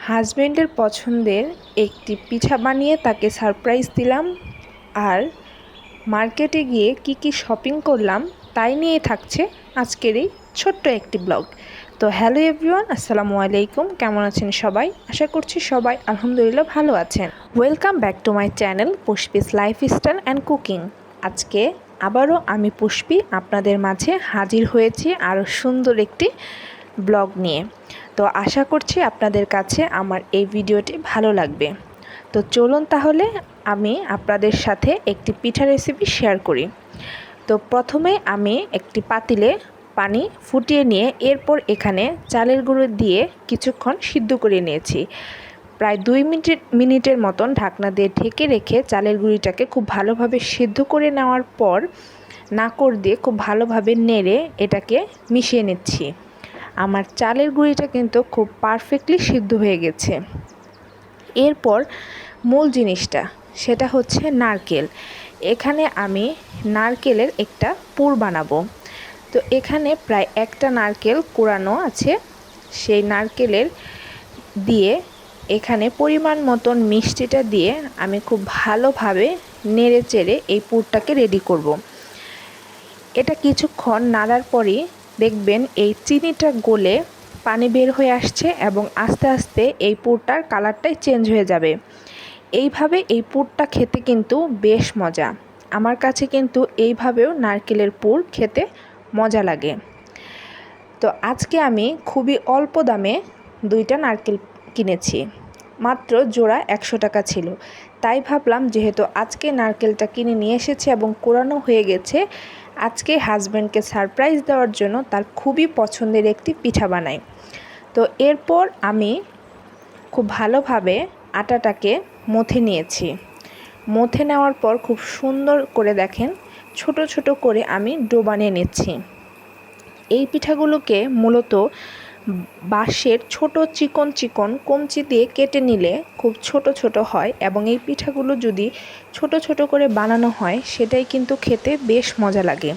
হাজবেন্ডের পছন্দের একটি পিঠা বানিয়ে তাকে সারপ্রাইজ দিলাম। আর মার্কেটে গিয়ে কি শপিং করলাম তাই নিয়ে থাকছে আজকের এই ছোট্ট একটি ব্লগ। তো হ্যালো এভরিওয়ান, আসসালামু আলাইকুম। কেমন আছেন সবাই? আশা করছি সবাই আলহামদুলিল্লাহ ভালো আছেন। Welcome back to my channel Pushpi's lifestyle and cooking. আজকে আবারও আমি পুষ্পি আপনাদের মাঝে হাজির হয়েছি আরও সুন্দর একটি ব্লগ নিয়ে। তো আশা করছি আপনাদের কাছে আমার এই ভিডিওটি ভালো লাগবে। তো চলুন তাহলে আমি আপনাদের সাথে একটি পিঠা রেসিপি শেয়ার করি। তো প্রথমে আমি একটি পাতিলে পানি ফুটিয়ে নিয়ে এরপর এখানে চালের গুঁড়ো দিয়ে কিছুক্ষণ সিদ্ধ করে নিয়েছি। প্রায় 2 মিনিটের মতন ঢাকনা দিয়ে ঢেকে রেখে চালের গুঁড়িটাকে খুব ভালোভাবে সিদ্ধ করে নেওয়ার পর নাকড় দিয়ে খুব ভালোভাবে নেড়ে এটাকে মিশিয়ে নিচ্ছি। আমার চালের গুঁড়িটা কিন্তু খুব পারফেক্টলি সিদ্ধ হয়ে গেছে। এরপর মূল জিনিসটা সেটা হচ্ছে নারকেল। এখানে আমি নারকেলের একটা পুর বানাবো। তো এখানে প্রায় একটা নারকেল কোরানো আছে। সেই নারকেলের দিয়ে এখানে পরিমাণ মতন মিষ্টিটা দিয়ে আমি খুব ভালোভাবে নেড়ে চেড়ে এই পুরটাকে রেডি করব। এটা কিছুক্ষণ নাড়ার পরই দেখবেন এই চিনিটা গলে পানি বের হয়ে আসছে এবং আস্তে আস্তে এই পুরটার কালারটাই চেঞ্জ হয়ে যাবে। এইভাবে এই পুরটা খেতে কিন্তু বেশ মজা। আমার কাছে কিন্তু এইভাবেও নারকেলের পুর খেতে মজা লাগে। তো আজকে আমি খুবই অল্প দামে 2টা নারকেল কিনেছি। মাত্র জোড়া 100 টাকা ছিল। তাই ভাবলাম যেহেতু আজকে নারকেলটা কিনে নিয়ে এসেছে এবং কোরানো হয়ে গেছে, আজকে হাজব্যান্ডকে সারপ্রাইজ দেওয়ার জন্য তার খুবই পছন্দের একটি পিঠা বানাই। তো এরপর আমি খুব ভালোভাবে আটাটাকে মথে নিয়েছি। মথে নেওয়ার পর খুব সুন্দর করে দেখেন ছোট ছোট করে আমি ডো বানিয়ে নিচ্ছি। এই পিঠাগুলোকে মূলত বাঁশের ছোট চিকন চিকন কঞ্চি দিয়ে কেটে নিলে খুব ছোট ছোট হয় এবং এই পিঠাগুলো যদি ছোট ছোট করে বানানো হয় সেটাই কিন্তু খেতে বেশ মজা লাগে।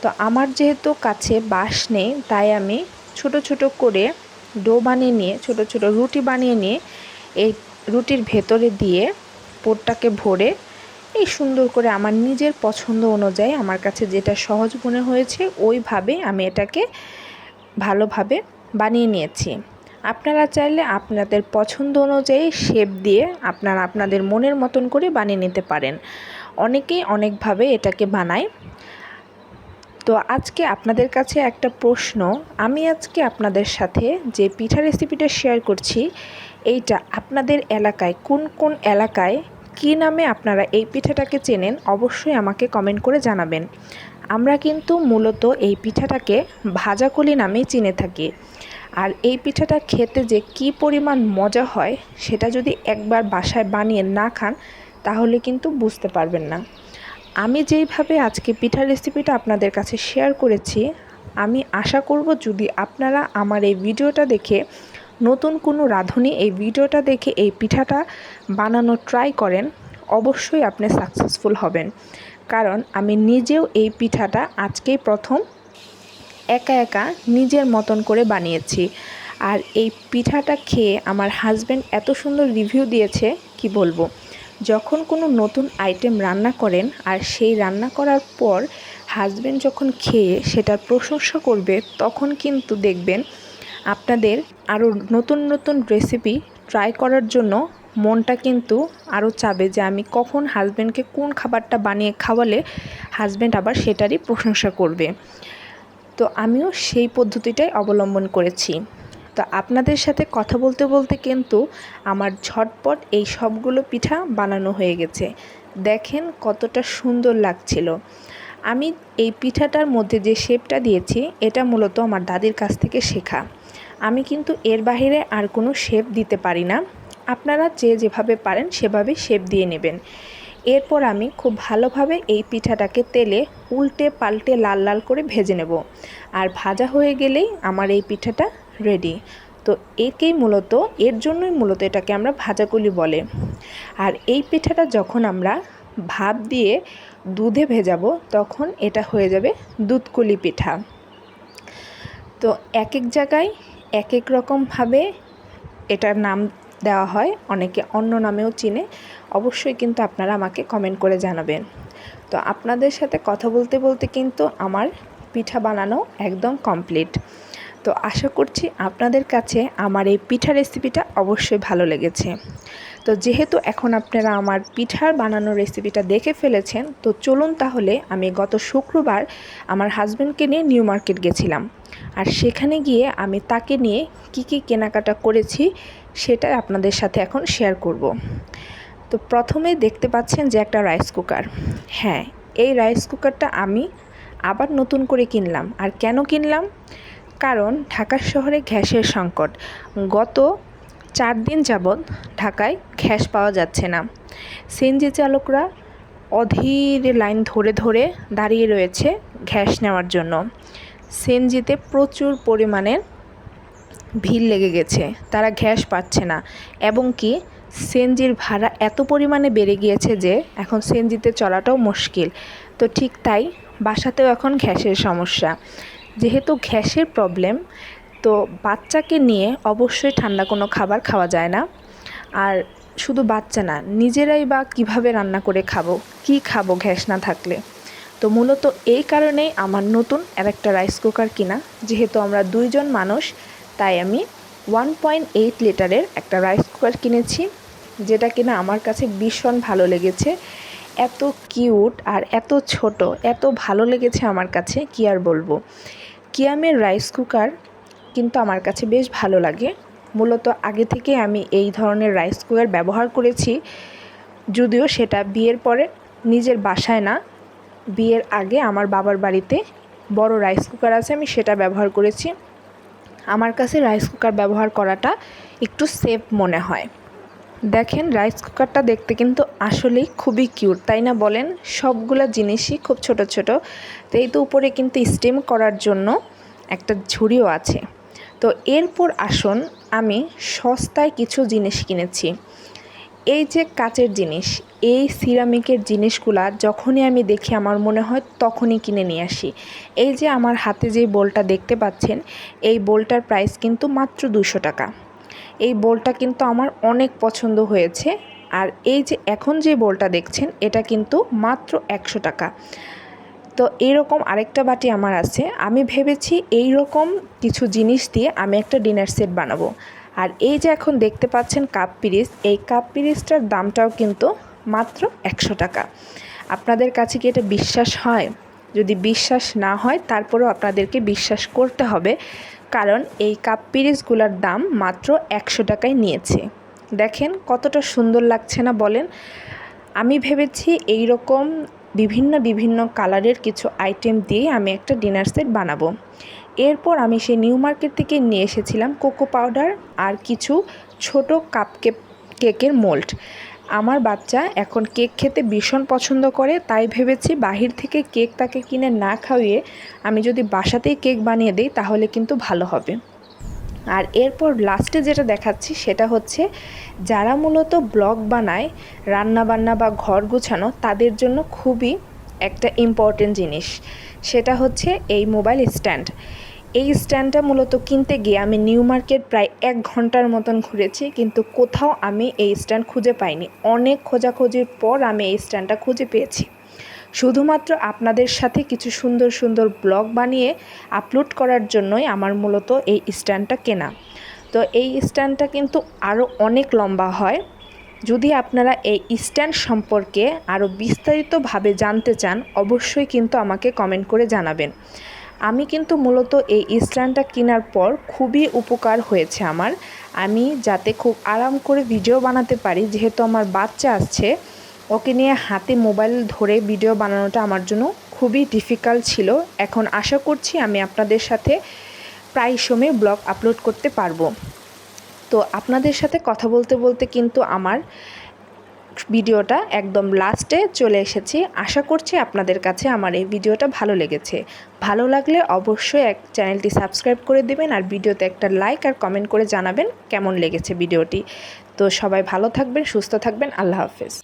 তো আমার যেহেতু কাছে বাঁশ নেই তাই আমি ছোট ছোট করে ডো বানিয়ে নিয়ে ছোট ছোট রুটি বানিয়ে নিয়ে এই রুটির ভেতরে দিয়ে পুরটাকে ভরে এই সুন্দর করে আমার নিজের পছন্দ অনুযায়ী আমার কাছে যেটা সহজ মনে হয়েছে ওইভাবে আমি এটাকে ভালোভাবে বানিয়ে নিয়েছি। আপনারা চাইলে আপনাদের পছন্দ অনুযায়ী শেপ দিয়ে আপনারা আপনাদের মনের মতন করে বানিয়ে নিতে পারেন। অনেকেই অনেকভাবে এটাকে বানায়। তো আজকে আপনাদের কাছে একটা প্রশ্ন, আমি আজকে আপনাদের সাথে যে পিঠা রেসিপিটা শেয়ার করছি এইটা আপনাদের এলাকায় কোন কোন এলাকায় কী নামে আপনারা এই পিঠাটাকে চেনেন অবশ্যই আমাকে কমেন্ট করে জানাবেন। আমরা কিন্তু মূলত এই পিঠাটাকে ভাজাকলি নামেই চিনে থাকি। আর এই পিঠাটা খেতে যে কী পরিমাণ মজা হয় সেটা যদি একবার বাসায় বানিয়ে না খান তাহলে কিন্তু বুঝতে পারবেন না। আমি যেইভাবে আজকে পিঠা রেসিপিটা আপনাদের কাছে শেয়ার করেছি, আমি আশা করব যদি আপনারা আমার এই ভিডিওটা দেখে নতুন কোনো রাঁধুনি এই ভিডিওটা দেখে এই পিঠাটা বানানো ট্রাই করেন, অবশ্যই আপনি সাকসেসফুল হবেন। কারণ আমি নিজেও এই পিঠাটা আজকেই প্রথম একা একা নিজের মতন করে বানিয়েছি। আর এই পিঠাটা খেয়ে আমার হাজব্যান্ড এত সুন্দর রিভিউ দিয়েছে কি বলবো। যখন কোনো নতুন আইটেম রান্না করেন আর সেই রান্না করার পর হাজব্যান্ড যখন খেয়ে সেটার প্রশংসা করবে তখন কিন্তু দেখবেন আপনাদের আরও নতুন নতুন রেসিপি ট্রাই করার জন্য মনটা কিন্তু আরও চাবে যে আমি কখন হাজব্যান্ডকে কোন খাবারটা বানিয়ে খাওয়ালে হাজব্যান্ড আবার সেটারই প্রশংসা করবে। তো আমিও সেই পদ্ধতিটাই অবলম্বন করেছি। তো আপনাদের সাথে কথা বলতে বলতে কিন্তু আমার ঝটপট এই সবগুলো পিঠা বানানো হয়ে গেছে। দেখেন কতটা সুন্দর লাগছিল। আমি এই পিঠাটার মধ্যে যে শেপটা দিয়েছি এটা মূলত আমার দাদির কাছ থেকে শেখা। আমি কিন্তু এর বাইরে আর কোনো শেপ দিতে পারি না। আপনারা যে যেভাবে পারেন সেভাবে শেপ দিয়ে নেবেন। এরপর আমি খুব ভালোভাবে এই পিঠাটাকে তেলে উল্টে পাল্টে লাল লাল করে ভেজে নেব। আর ভাজা হয়ে গেলেই আমার এই পিঠাটা রেডি। তো এর জন্যই মূলত এটাকে আমরা ভাজাকুলি বলে। আর এই পিঠাটা যখন আমরা ভাপ দিয়ে দুধে ভেজাবো তখন এটা হয়ে যাবে দুধকুলি পিঠা। তো এক এক জায়গায় এক এক রকমভাবে এটার নাম দেওয়া হয়, অনেকে অন্য নামেও চিনে। অবশ্যই কিন্তু আপনারা আমাকে কমেন্ট করে জানাবেন। তো আপনাদের সাথে কথা বলতে বলতে কিন্তু আমার পিঠা বানানো একদম কমপ্লিট। তো আশা করছি আপনাদের কাছে আমার এই পিঠা রেসিপিটা অবশ্যই ভালো লেগেছে। তো যেহেতু এখন আপনারা আমার পিঠার বানানোর রেসিপিটা দেখে ফেলেছেন, তো চলুন তাহলে আমি গত শুক্রবার আমার হাজব্যান্ডকে নিয়ে নিউ মার্কেট গেছিলাম। আর সেখানে গিয়ে আমি তাকে নিয়ে কি কেনাকাটা করেছি সেটা আপনাদের সাথে এখন শেয়ার করব। তো প্রথমে দেখতে পাচ্ছেন যে একটা রাইস কুকার। হ্যাঁ, এই রাইস কুকারটা আমি আবার নতুন করে কিনলাম। আর কেন কিনলাম? কারণ ঢাকা শহরে গ্যাসের সংকট। গত 4 দিন যাবৎ ঢাকায় গ্যাস পাওয়া যাচ্ছে না। সিএনজি চালকরা অধীর লাইন ধরে ধরে দাঁড়িয়ে রয়েছে গ্যাস নেওয়ার জন্য। সিএনজিতে প্রচুর পরিমাণে ভিড় লেগে গেছে, তারা গ্যাস পাচ্ছে না। এবং কি সিএনজির ভাড়া এত পরিমাণে বেড়ে গিয়েছে যে এখন সিএনজিতে চলাটাও মুশকিল। তো ঠিক তাই বাসাতেও এখন গ্যাসের সমস্যা। যেহেতু গ্যাসের প্রবলেম, তো বাচ্চাকে নিয়ে অবশ্যই ঠান্ডা কোনো খাবার খাওয়া যায় না। আর শুধু বাচ্চা না, নিজেরাই বা কিভাবে রান্না করে খাবো, কি খাবো গ্যাস না থাকলে। তো মূলত এই কারণেই আমার নতুন আরেকটা রাইস কুকার কিনা। যেহেতু আমরা 2 জন মানুষ, তাই আমি 1.8 লিটারের একটা রাইস কুকার কিনেছি, যেটা কিনা আমার কাছে ভীষণ ভালো লেগেছে। এত কিউট আর এত ছোট, এত ভালো লেগেছে আমার কাছে, কি আর বলবো। কিয়ামের রাইস কুকার কিন্তু আমার কাছে বেশ ভালো লাগে। মূলত আগে থেকে আমি এই ধরনের রাইস কুকার ব্যবহার করেছি, যদিও সেটা বিয়ের পরে নিজের বাসায় না, বিয়ের আগে আমার বাবার বাড়িতে বড় রাইস কুকার আছে, আমি সেটা ব্যবহার করেছি। আমার কাছে রাইস কুকার ব্যবহার করাটা একটু সেফ মনে হয়। দেখেন রাইস কুকারটা দেখতে কিন্তু আসলেই খুবই কিউট, তাই না বলেন? সবগুলো জিনিসই খুব ছোট ছোট। তো এই তো উপরে কিন্তু স্টিম করার জন্য একটা ঝুড়িও আছে। তো এরপর আসুন, আমি সস্তায় কিছু জিনিস কিনেছি। এই যে কাচের জিনিস, এই সিরামিকের জিনিসগুলা যখনই আমি দেখি আমার মনে হয় তখনই কিনে নিয়ে আসি। এই যে আমার হাতে যে বোলটা দেখতে পাচ্ছেন, এই বোলটার প্রাইস কিন্তু মাত্র 200 টাকা। এই বোলটা কিন্তু আমার অনেক পছন্দ হয়েছে। আর এই যে এখন যে বোলটা দেখছেন, এটা কিন্তু মাত্র 100 টাকা। তো এইরকম আরেকটা বাটি আমার আছে। আমি ভেবেছি এই রকম কিছু জিনিস দিয়ে আমি একটা ডিনার সেট বানাবো। আর এই যে এখন দেখতে পাচ্ছেন কাপ পিরিচ, এই কাপ পিরিচটার দামটাও কিন্তু মাত্র 100 টাকা। আপনাদের কাছে কি এটা বিশ্বাস হয়? যদি বিশ্বাস না হয় তারপরেও আপনাদেরকে বিশ্বাস করতে হবে, কারণ এই কাপ পিরিচগুলোর দাম মাত্র 100 টাকায় নিয়েছে। দেখেন কতটা সুন্দর লাগছে না বলেন? আমি ভেবেছি এই রকম বিভিন্ন কালারের কিছু আইটেম দিয়ে আমি একটা ডিনার সেট বানাবো। এরপর আমি সেই নিউ মার্কেট থেকে নিয়ে এসেছিলাম কোকো পাউডার আর কিছু ছোট কেকের মোল্ড। আমার বাচ্চা এখন কেক খেতে ভীষণ পছন্দ করে, তাই ভেবেছি বাহির থেকে কেক তাকে কিনে না খাইয়ে আমি যদি বাসাতেই কেক বানিয়ে দিই তাহলে কিন্তু ভালো হবে। আর এরপর লাস্টে যেটা দেখাচ্ছি সেটা হচ্ছে যারা মূলত ব্লগ বানায়, রান্নাবান্না বা ঘর গোছানো, তাদের জন্য খুবই একটা ইম্পর্টেন্ট জিনিস। সেটা হচ্ছে এই মোবাইল স্ট্যান্ড। এই স্ট্যান্ডটা মূলত কিনতে গিয়ে আমি নিউ মার্কেট প্রায় 1 ঘন্টার মতন ঘুরেছি, কিন্তু কোথাও আমি এই স্ট্যান্ড খুঁজে পাইনি। অনেক খোঁজাখুঁজির পর আমি এই স্ট্যান্ডটা খুঁজে পেয়েছি। শুধুমাত্র আপনাদের সাথে কিছু সুন্দর সুন্দর ব্লগ বানিয়ে আপলোড করার জন্যই আমার মূলত এই স্ট্যান্ডটা কেনা। তো এই স্ট্যান্ডটা কিন্তু আরও অনেক লম্বা হয়। যদি আপনারা এই স্ট্যান্ড সম্পর্কে আরও বিস্তারিতভাবে জানতে চান, অবশ্যই কিন্তু আমাকে কমেন্ট করে জানাবেন। আমি কিন্তু মূলত এই স্ট্যান্ডটা কেনার পর খুবই উপকার হয়েছে আমার। আমি যাতে খুব আরাম করে ভিডিও বানাতে পারি, যেহেতু আমার বাচ্চা আসছে, ওকে নিয়ে হাতে মোবাইল ধরে ভিডিও বানানোটা আমার জন্য খুবই ডিফিকাল্ট ছিল। এখন আশা করছি আমি আপনাদের সাথে প্রায় সময় ব্লগ আপলোড করতে পারবো। তো আপনাদের সাথে কথা বলতে বলতে কিন্তু আমার ভিডিওটা একদম লাস্টে চলে এসেছি। আশা করছি আপনাদের কাছে আমার এই ভিডিওটা ভালো লেগেছে। ভালো লাগলে অবশ্যই চ্যানেলটি সাবস্ক্রাইব করে দেবেন, আর ভিডিওতে একটা লাইক আর কমেন্ট করে জানাবেন কেমন লেগেছে ভিডিওটি। তো সবাই ভালো থাকবেন, সুস্থ থাকবেন। আল্লাহ হাফেজ।